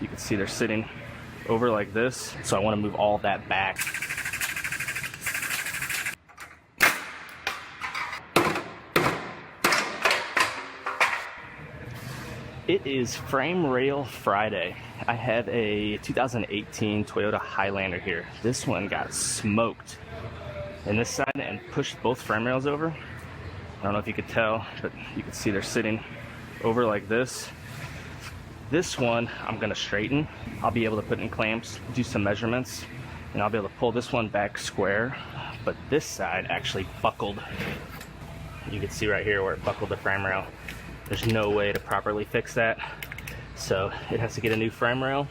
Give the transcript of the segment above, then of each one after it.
you can see they're sitting over like this, so I want to move all that back. It is Frame Rail Friday. I have a 2018 Toyota Highlander here. This one got smoked in this side and pushed both frame rails over. I don't know if you could tell, but you can see they're sitting over like this. This one I'm gonna straighten. I'll be able to put in clamps, do some measurements, and I'll be able to pull this one back square. But this side actually buckled. You can see right here where it buckled the frame rail. There's no way to properly fix that, so it has to get a new frame rail.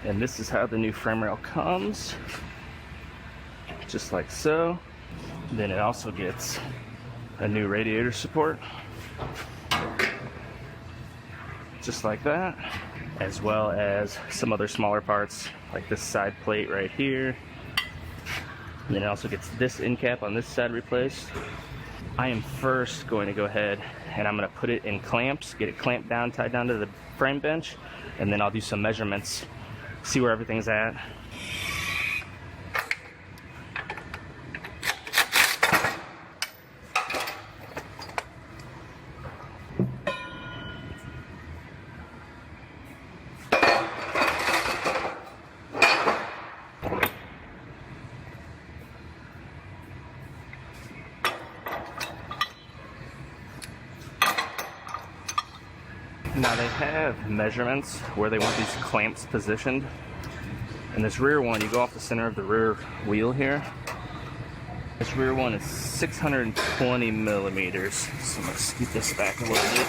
And this is how the new frame rail comes, just like so. Then it also gets a new radiator support, just like that, as well as some other smaller parts like this side plate right here. And then it also gets this end cap on this side replaced. I am first going to go ahead and I'm going to put it in clamps, get it clamped down, tied down to the frame bench, and then I'll do some measurements, see where everything's at. Now they have measurements where they want these clamps positioned. And this rear one, you go off the center of the rear wheel here. This rear one is 620 millimeters. So I'm gonna scoot this back a little bit.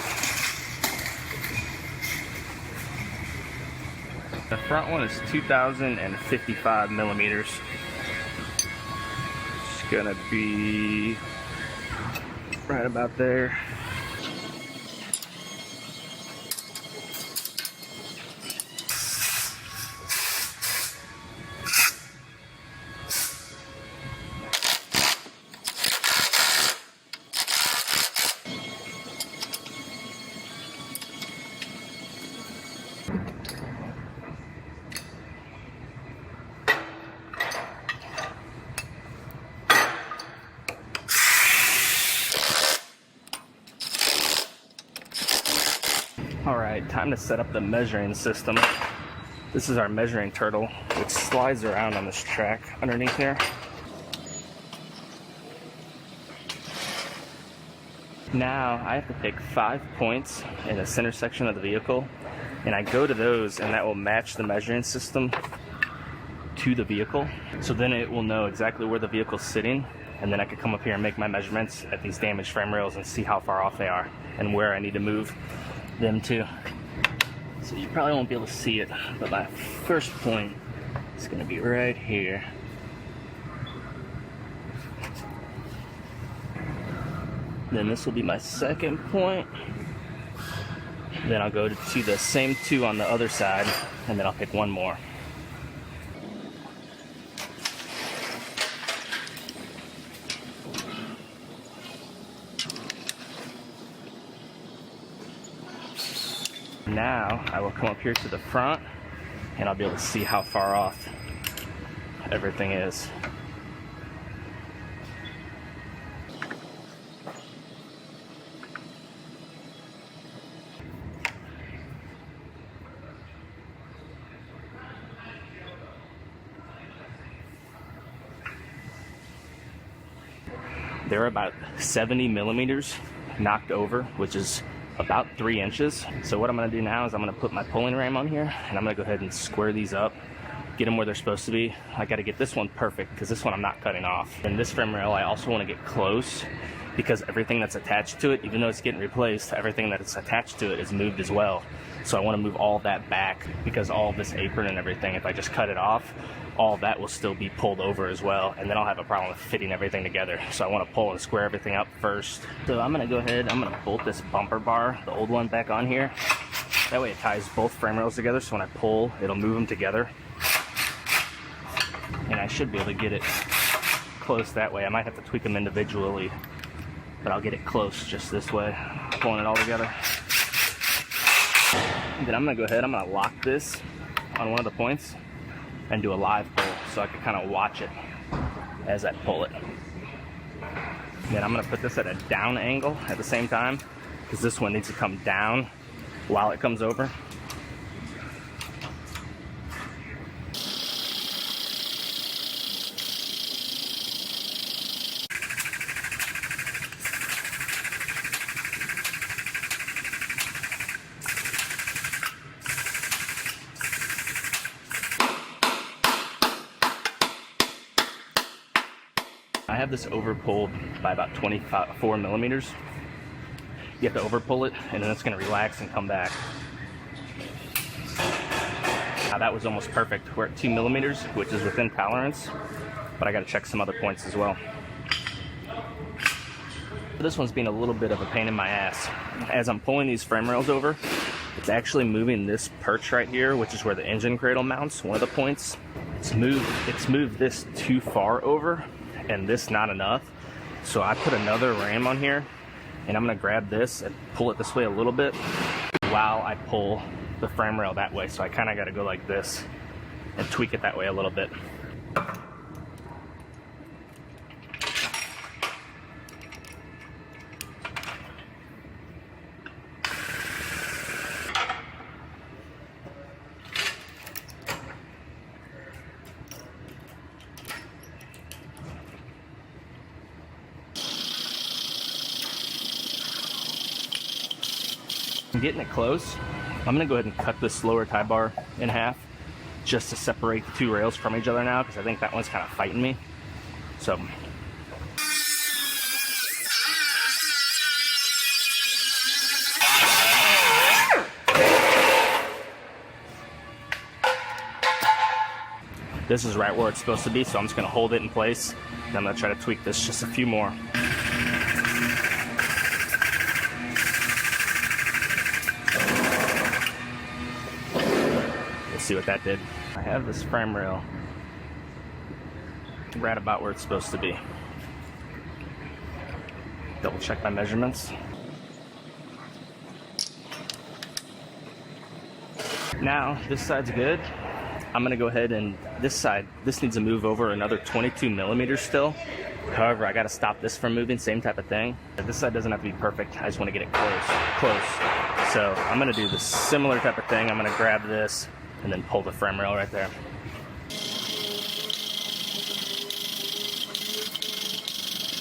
The front one is 2055 millimeters. It's gonna be right about there. Alright, time to set up the measuring system. This is our measuring turtle, which slides around on this track underneath here. Now I have to pick 5 points in the center section of the vehicle, and I go to those and that will match the measuring system to the vehicle. So then it will know exactly where the vehicle's sitting, and then I could come up here and make my measurements at these damaged frame rails and see how far off they are and where I need to move them to. So you probably won't be able to see it, but my first point is going to be right here. Then this will be my second point. Then I'll go to the same 2 on the other side, and then I'll pick 1 more. Now I will come up here to the front and I'll be able to see how far off everything is. They're about 70 millimeters knocked over, which is about 3 inches. So what I'm going to do now is I'm going to put my pulling ram on here and I'm going to go ahead and square these up, get them where they're supposed to be. I got to get this one perfect because this one I'm not cutting off. And this frame rail I also want to get close because everything that's attached to it, even though it's getting replaced, everything that's attached to it is moved as well. So I want to move all that back because all of this apron and everything, if I just cut it off, all of that will still be pulled over as well, and then I'll have a problem with fitting everything together. So I want to pull and square everything up first. So I'm going to go ahead, I'm going to bolt this bumper bar, the old one, back on here. That way it ties both frame rails together, so when I pull, it'll move them together. And I should be able to get it close that way. I might have to tweak them individually, but I'll get it close just this way, pulling it all together. Then I'm gonna go ahead, I'm gonna lock this on one of the points and do a live pull so I can kind of watch it as I pull it. Then I'm gonna put this at a down angle at the same time because this one needs to come down while it comes over. I have this over pulled by about 24 millimeters. You have to over pull it and then it's gonna relax and come back. Now that was almost perfect. We're at 2 millimeters, which is within tolerance, but I gotta check some other points as well. This one's being a little bit of a pain in my ass. As I'm pulling these frame rails over, it's actually moving this perch right here, which is where the engine cradle mounts, one of the points. It's moved this too far over and this not enough. So I put another ram on here and I'm gonna grab this and pull it this way a little bit while I pull the frame rail that way. So I kinda gotta go like this and tweak it that way a little bit. I'm getting it close. I'm gonna go ahead and cut this lower tie bar in half just to separate the two rails from each other now because I think that one's kind of fighting me. So this is right where it's supposed to be, so I'm just gonna hold it in place and I'm gonna try to tweak this just a few more. See what that did. I have this frame rail right about where it's supposed to be. Double check my measurements. Now this side's good. I'm gonna go ahead and this needs to move over another 22 millimeters still. However, I gotta stop this from moving, same type of thing. This side doesn't have to be perfect. I just wanna get it close. So I'm gonna do the similar type of thing. I'm gonna grab this and then pull the frame rail right there.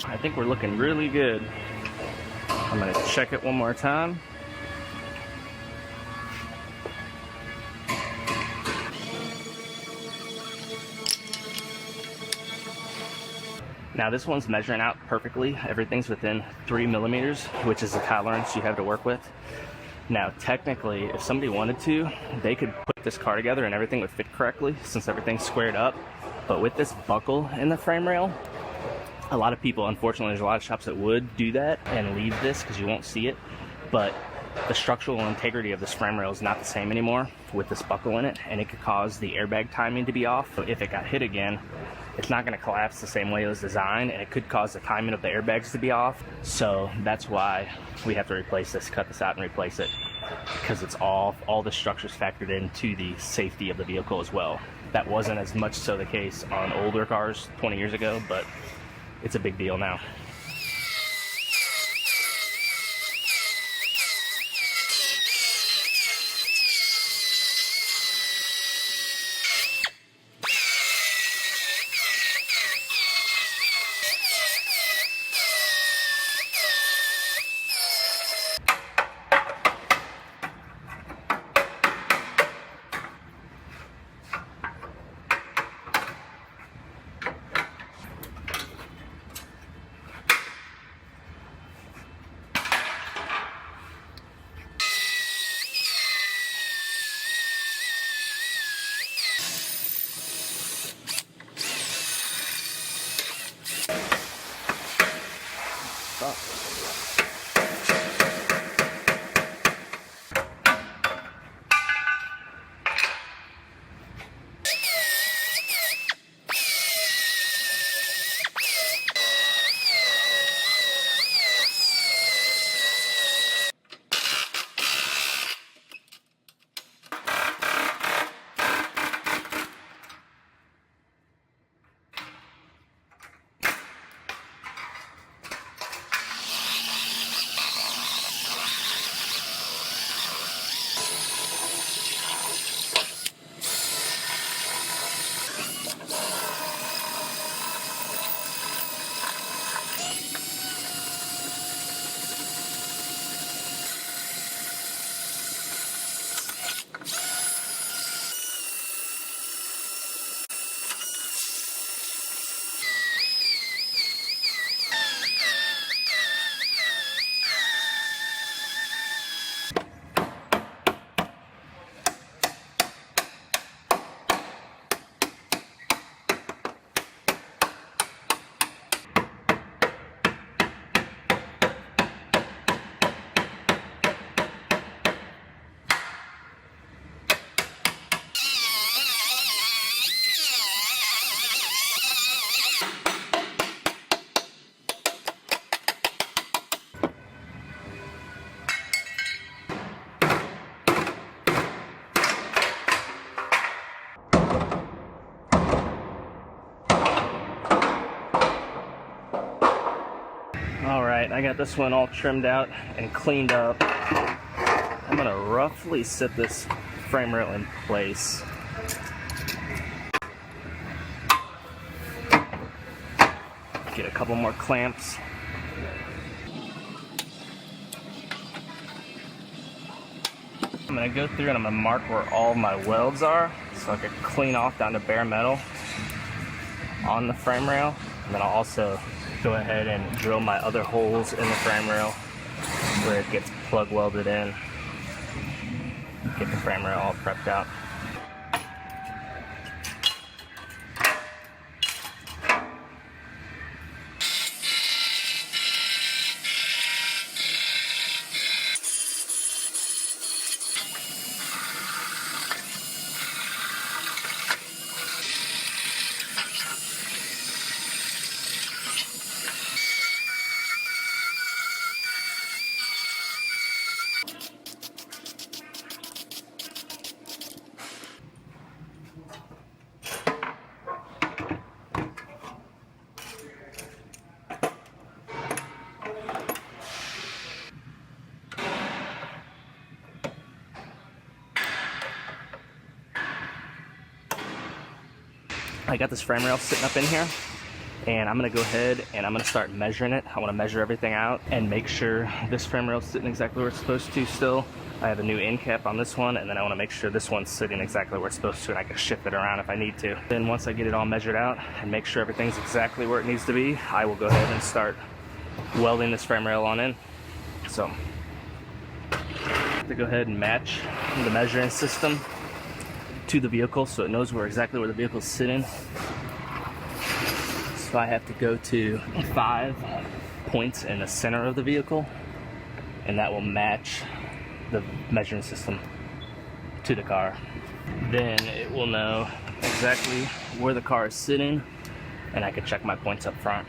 I think we're looking really good. I'm gonna check it one more time. Now this one's measuring out perfectly. Everything's within 3 millimeters, which is the tolerance you have to work with. Now, technically, if somebody wanted to, they could put this car together and everything would fit correctly since everything's squared up. But with this buckle in the frame rail, a lot of people, unfortunately, there's a lot of shops that would do that and leave this because you won't see it. But the structural integrity of this frame rail is not the same anymore with this buckle in it, and it could cause the airbag timing to be off. So if it got hit again, it's not going to collapse the same way it was designed, and it could cause the timing of the airbags to be off. So that's why we have to replace this, cut this out and replace it, because it's all the structures factored into the safety of the vehicle as well. That wasn't as much so the case on older cars 20 years ago, but it's a big deal now. Alright, I got this one all trimmed out and cleaned up. I'm gonna roughly set this frame rail in place. Get a couple more clamps. I'm gonna go through and I'm gonna mark where all my welds are so I can clean off down to bare metal on the frame rail. And then I'll also go ahead and drill my other holes in the frame rail where it gets plug welded in. Get the frame rail all prepped out. I got this frame rail sitting up in here, and I'm gonna go ahead and I'm gonna start measuring it. I wanna measure everything out and make sure this frame rail is sitting exactly where it's supposed to still. I have a new end cap on this one, and then I wanna make sure this one's sitting exactly where it's supposed to, and I can shift it around if I need to. Then once I get it all measured out and make sure everything's exactly where it needs to be, I will go ahead and start welding this frame rail on in. So, to go ahead and match the measuring system to the vehicle so it knows exactly where the vehicle's sitting. So I have to go to 5 points in the center of the vehicle, and that will match the measuring system to the car. Then it will know exactly where the car is sitting, and I can check my points up front.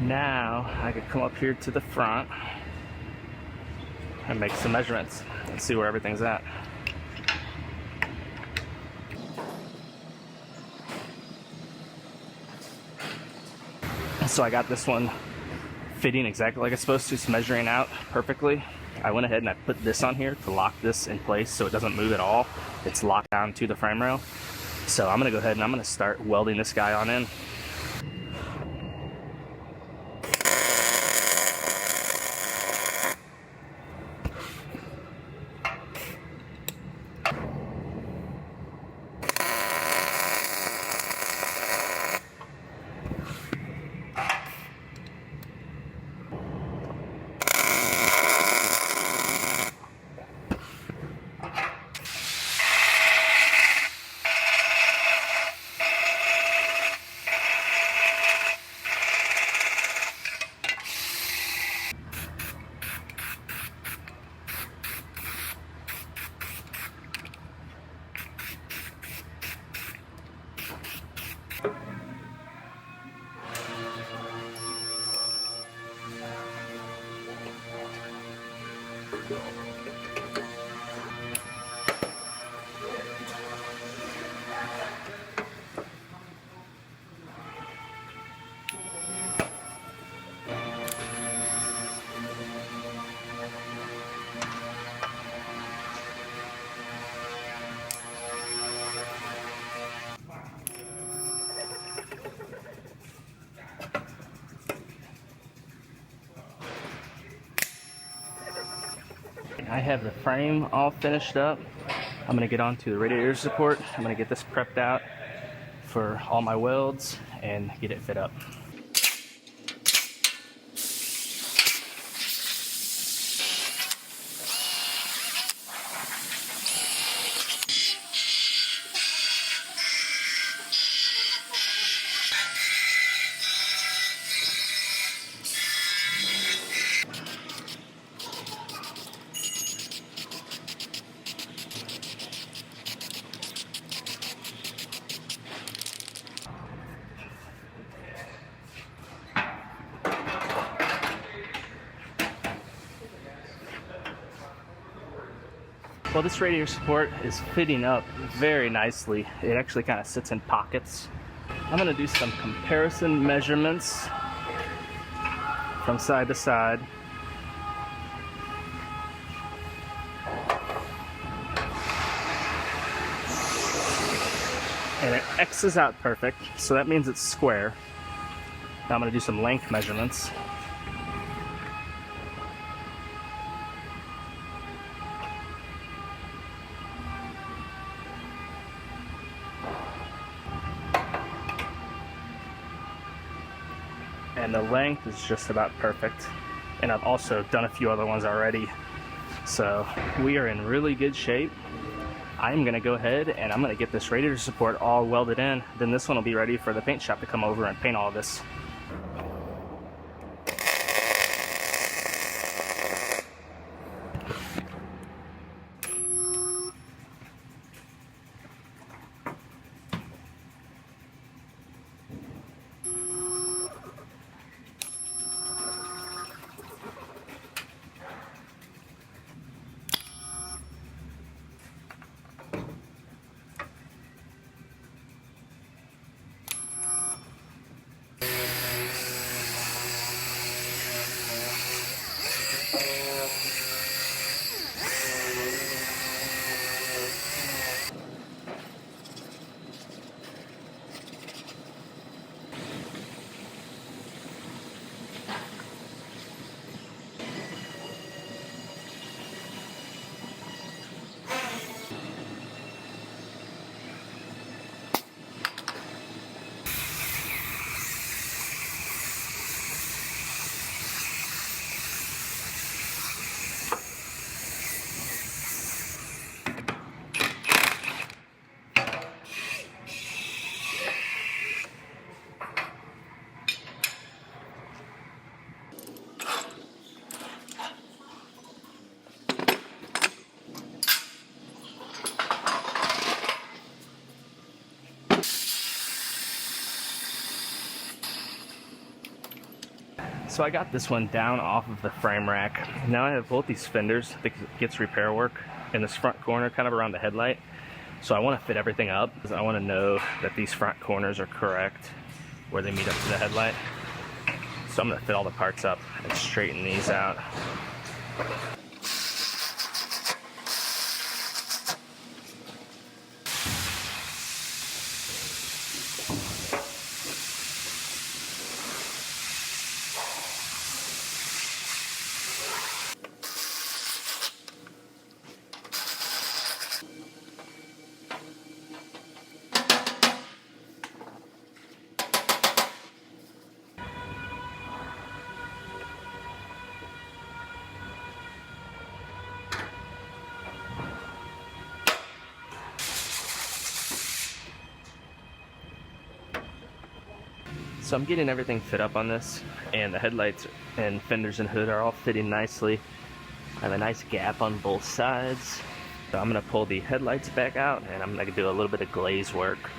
Now I could come up here to the front and make some measurements and see where everything's at. So I got this one fitting exactly like it's supposed to. It's measuring out perfectly. I went ahead and I put this on here to lock this in place so it doesn't move at all. It's locked down to the frame rail. So I'm gonna go ahead and I'm gonna start welding this guy on in. I have the frame all finished up. I'm gonna get onto the radiator support. I'm gonna get this prepped out for all my welds and get it fit up. Well, this radiator support is fitting up very nicely. It actually kind of sits in pockets. I'm going to do some comparison measurements from side to side. And it X's out perfect, so that means it's square. Now I'm going to do some length measurements. And the length is just about perfect. And I've also done a few other ones already. So we are in really good shape. I'm gonna go ahead and I'm gonna get this radiator support all welded in. Then this one will be ready for the paint shop to come over and paint all of this. So I got this one down off of the frame rack. Now I have both these fenders that gets repair work in this front corner, kind of around the headlight. So I want to fit everything up because I want to know that these front corners are correct where they meet up to the headlight. So I'm going to fit all the parts up and straighten these out. So I'm getting everything fit up on this, and the headlights and fenders and hood are all fitting nicely. I have a nice gap on both sides. So I'm going to pull the headlights back out, and I'm going to do a little bit of glaze work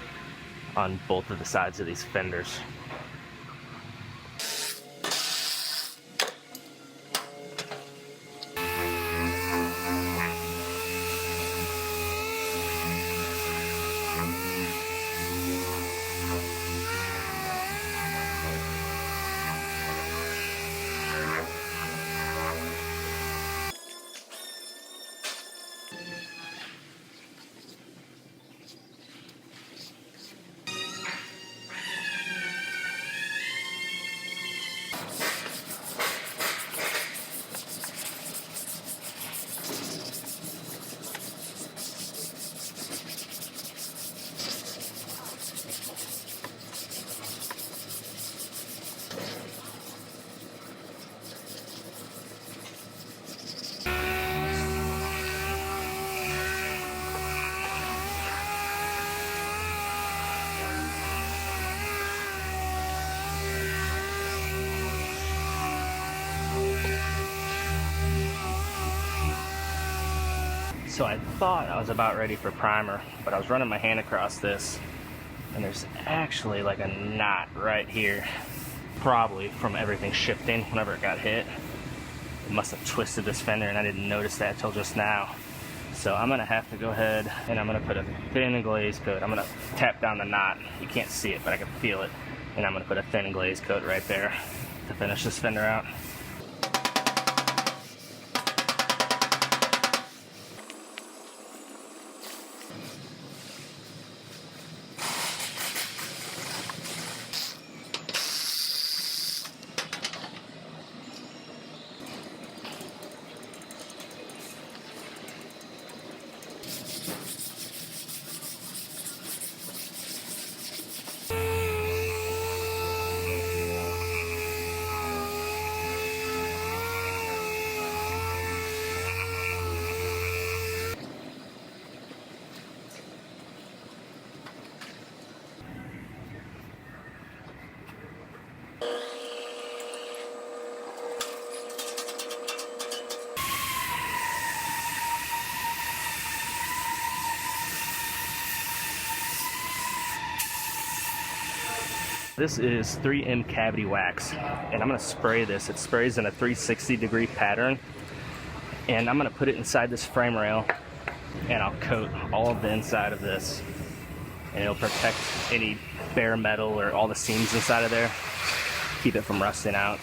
on both of the sides of these fenders. So I thought I was about ready for primer, but I was running my hand across this, and there's actually like a knot right here, probably from everything shifting whenever it got hit. It must have twisted this fender, and I didn't notice that till just now. So I'm gonna have to go ahead and I'm gonna put a thin glaze coat. I'm gonna tap down the knot. You can't see it, but I can feel it. And I'm gonna put a thin glaze coat right there to finish this fender out. This is 3M cavity wax, and I'm going to spray this. It sprays in a 360-degree pattern, and I'm going to put it inside this frame rail, and I'll coat all of the inside of this, and it'll protect any bare metal or all the seams inside of there, keep it from rusting out.